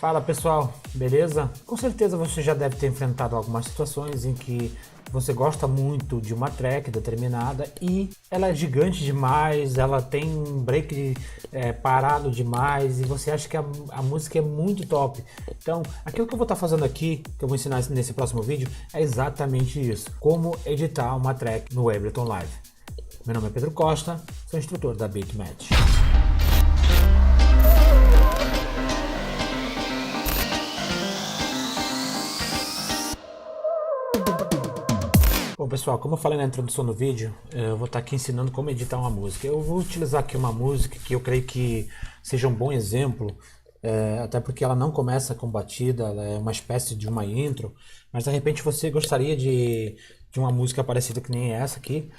Fala pessoal, beleza? Com certeza você já deve ter enfrentado algumas situações em que você gosta muito de uma track determinada e ela é gigante demais, ela tem um break parado demais e você acha que a música é muito top. Então, aquilo que eu vou estar fazendo aqui, que eu vou ensinar nesse próximo vídeo, é exatamente isso. Como editar uma track no Ableton Live. Meu nome é Pedro Costa, sou instrutor da Beatmatch. Bom pessoal, como eu falei na introdução do vídeo, eu vou estar aqui ensinando como editar uma música. Eu vou utilizar aqui uma música que eu creio que seja um bom exemplo, até porque ela não começa com batida, ela é uma espécie de uma intro, mas de repente você gostaria de uma música parecida que nem essa aqui,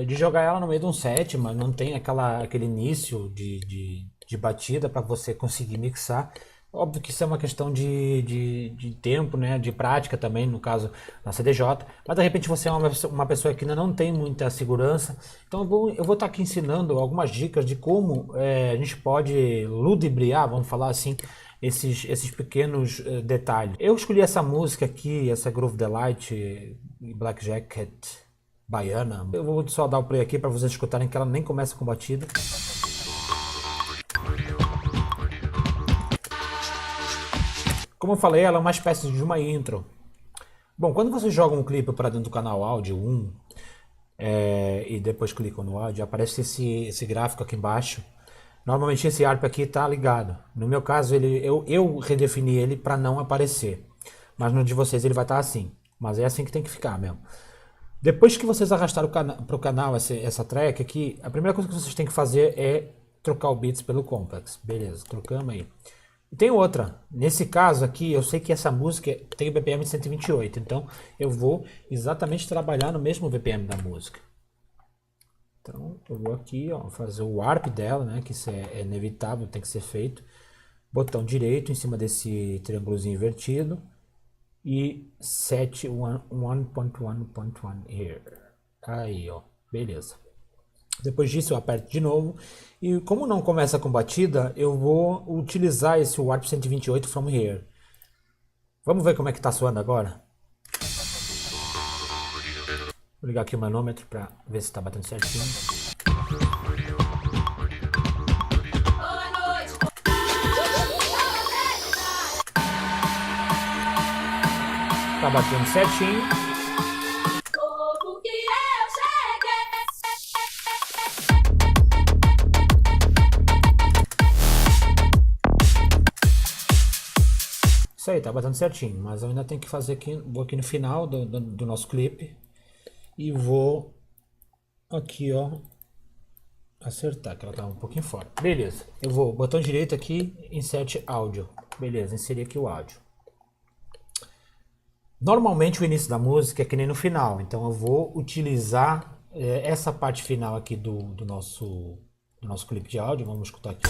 de jogar ela no meio de um set, mas não tem aquele início de batida para você conseguir mixar. Óbvio que isso é uma questão de tempo, né? De prática também, no caso na CDJ, mas de repente você é uma pessoa que ainda não tem muita segurança, então eu vou estar aqui ensinando algumas dicas de como a gente pode ludibriar, vamos falar assim, esses pequenos detalhes. Eu escolhi essa música aqui, essa Groove Delight Black Jacket baiana. Eu vou só dar o play aqui para vocês escutarem que ela nem começa com batida. Como eu falei, ela é uma espécie de uma intro. Bom, quando você joga um clipe para dentro do canal áudio 1 e depois clica no áudio, aparece esse gráfico aqui embaixo. Normalmente esse ARP aqui está ligado. No meu caso, eu redefini ele para não aparecer. Mas no de vocês ele vai estar assim. Mas é assim que tem que ficar mesmo. Depois que vocês arrastaram para o canal essa track aqui, a primeira coisa que vocês têm que fazer é trocar o Beats pelo Complex. Beleza, trocamos aí. E tem outra, nesse caso aqui, eu sei que essa música tem o BPM de 128, então eu vou exatamente trabalhar no mesmo BPM da música. Então eu vou aqui, ó, fazer o warp dela, né, que isso é inevitável, tem que ser feito. Botão direito em cima desse triângulozinho invertido e set 1.1.1 here. Aí, ó, beleza. Depois disso eu aperto de novo e como não começa com batida, eu vou utilizar esse Warp 128 from here. Vamos ver como é que tá soando agora? Vou ligar aqui o manômetro para ver se está batendo certinho. Tá batendo certinho. Isso aí, tá batendo certinho, mas eu ainda tenho que fazer aqui, vou aqui no final do nosso clipe e vou aqui, ó, acertar, que ela tá um pouquinho fora. Beleza, eu vou, botão direito aqui, insert áudio. Beleza, inserir aqui o áudio. Normalmente o início da música é que nem no final, então eu vou utilizar essa parte final aqui do nosso clipe de áudio. Vamos escutar aqui.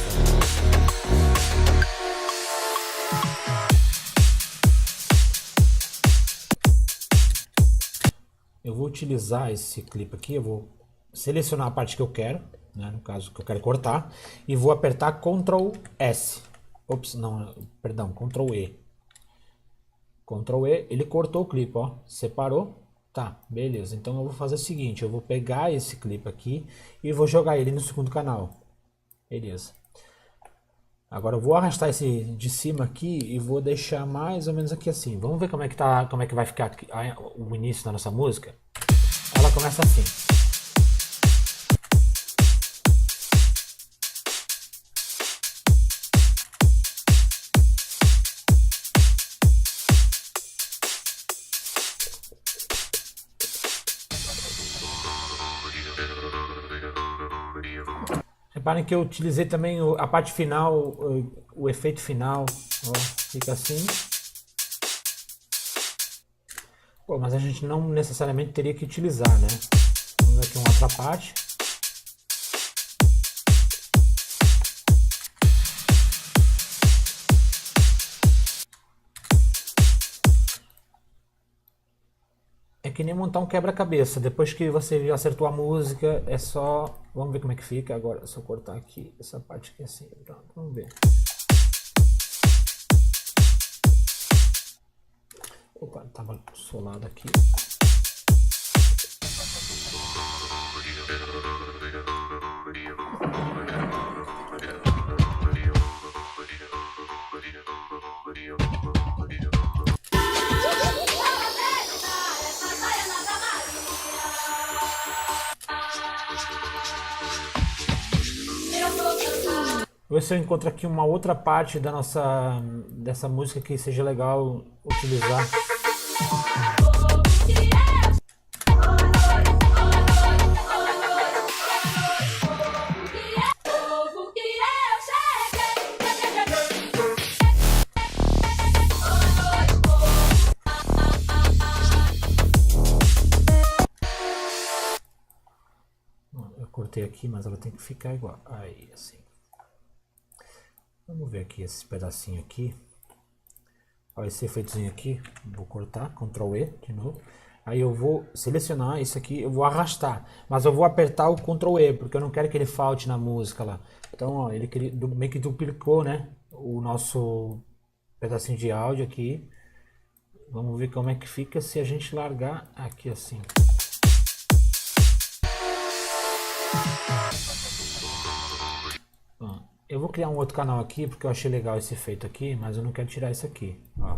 Eu vou utilizar esse clipe aqui, eu vou selecionar a parte que eu quero, né, no caso que eu quero cortar, e vou apertar Ctrl S. Ops, não, perdão, Ctrl E. Ctrl E, ele cortou o clipe, ó, separou, tá, beleza. Então eu vou fazer o seguinte, eu vou pegar esse clipe aqui e vou jogar ele no segundo canal, beleza. Agora eu vou arrastar esse de cima aqui e vou deixar mais ou menos aqui assim. Vamos ver como é que vai ficar aqui, o início da nossa música. Ela começa assim. Reparem que eu utilizei também a parte final, o efeito final, ó, fica assim. Pô, mas a gente não necessariamente teria que utilizar, né? Vamos ver aqui uma outra parte. É que nem montar um quebra-cabeça. Depois que você acertou a música, é só... Vamos ver como é que fica agora. Se eu cortar aqui, essa parte aqui assim. Pronto, vamos ver. Opa, tava solado aqui. Vou ver se eu encontro aqui uma outra parte dessa música que seja legal utilizar. Eu cortei aqui, mas ela tem que ficar igual. Aí, assim. Vamos ver aqui esse pedacinho aqui. Olha esse efeitozinho aqui. Vou cortar, Ctrl E de novo. Aí eu vou selecionar isso aqui, eu vou arrastar. Mas eu vou apertar o Ctrl E, porque eu não quero que ele falte na música lá. Então, ó, ele meio que duplicou, né? O nosso pedacinho de áudio aqui. Vamos ver como é que fica se a gente largar aqui assim. Eu vou criar um outro canal aqui porque eu achei legal esse efeito aqui, mas eu não quero tirar isso aqui. Ó.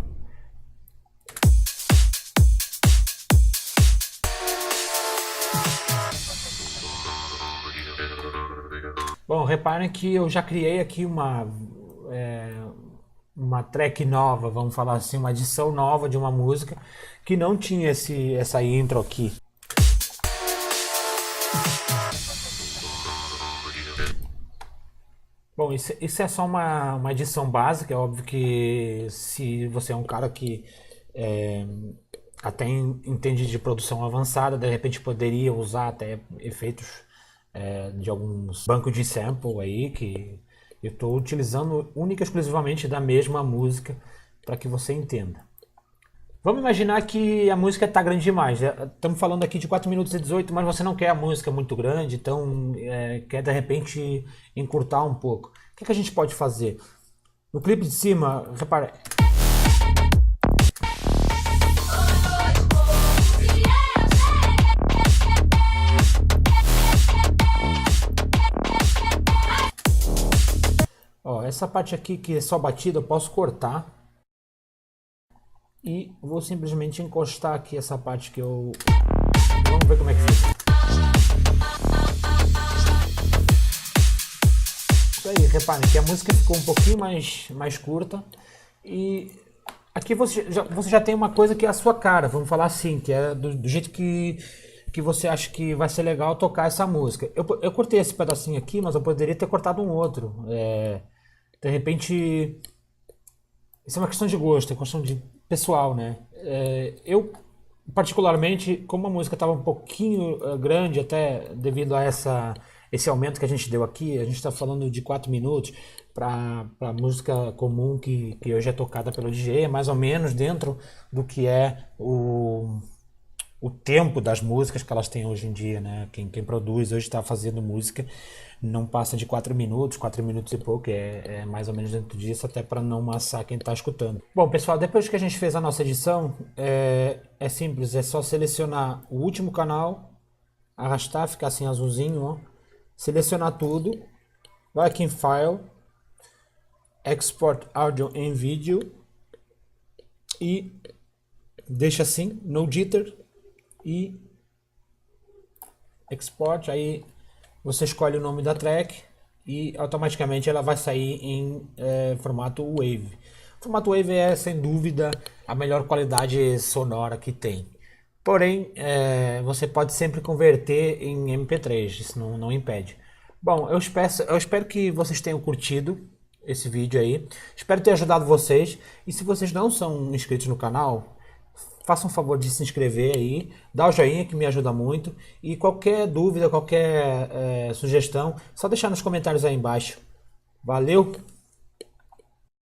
Bom, reparem que eu já criei aqui uma track nova, vamos falar assim, uma edição nova de uma música que não tinha essa intro aqui. Bom, isso é só uma edição básica. É óbvio que se você é um cara que até entende de produção avançada, de repente poderia usar até efeitos de alguns bancos de sample aí, que eu estou utilizando única e exclusivamente da mesma música para que você entenda. Vamos imaginar que a música está grande demais. Estamos falando aqui de 4 minutos e 18, mas você não quer a música muito grande, então quer de repente encurtar um pouco. O que a gente pode fazer? No clipe de cima, repara. Ó, essa parte aqui que é só batida eu posso cortar. E vou simplesmente encostar aqui essa parte que eu... Vamos ver como é que fica. Isso aí, reparem que a música ficou um pouquinho mais curta. E aqui você já tem uma coisa que é a sua cara, vamos falar assim, que é do jeito que você acha que vai ser legal tocar essa música. Eu cortei esse pedacinho aqui, mas eu poderia ter cortado um outro. De repente... Isso é uma questão de gosto, é uma questão de pessoal, né? Eu, particularmente, como a música estava um pouquinho grande, até devido a esse aumento que a gente deu aqui, a gente está falando de 4 minutos para música comum que hoje é tocada pelo DJ, é mais ou menos dentro do que é o tempo das músicas que elas têm hoje em dia, né? Quem produz hoje está fazendo música não passa de 4 minutos e pouco, é mais ou menos dentro disso, até para não amassar quem está escutando. Bom, pessoal, depois que a gente fez a nossa edição, é simples, é só selecionar o último canal, arrastar, ficar assim azulzinho, ó, selecionar tudo, vai aqui em File, Export Audio em Vídeo e deixa assim, no jitter e Export, aí você escolhe o nome da track e automaticamente ela vai sair em formato Wave. O formato Wave é sem dúvida a melhor qualidade sonora que tem. Porém, você pode sempre converter em MP3, isso não impede. Bom, eu espero que vocês tenham curtido esse vídeo aí. Espero ter ajudado vocês. E se vocês não são inscritos no canal, façam um favor de se inscrever aí, dá o joinha que me ajuda muito. E qualquer dúvida, qualquer sugestão, só deixar nos comentários aí embaixo. Valeu!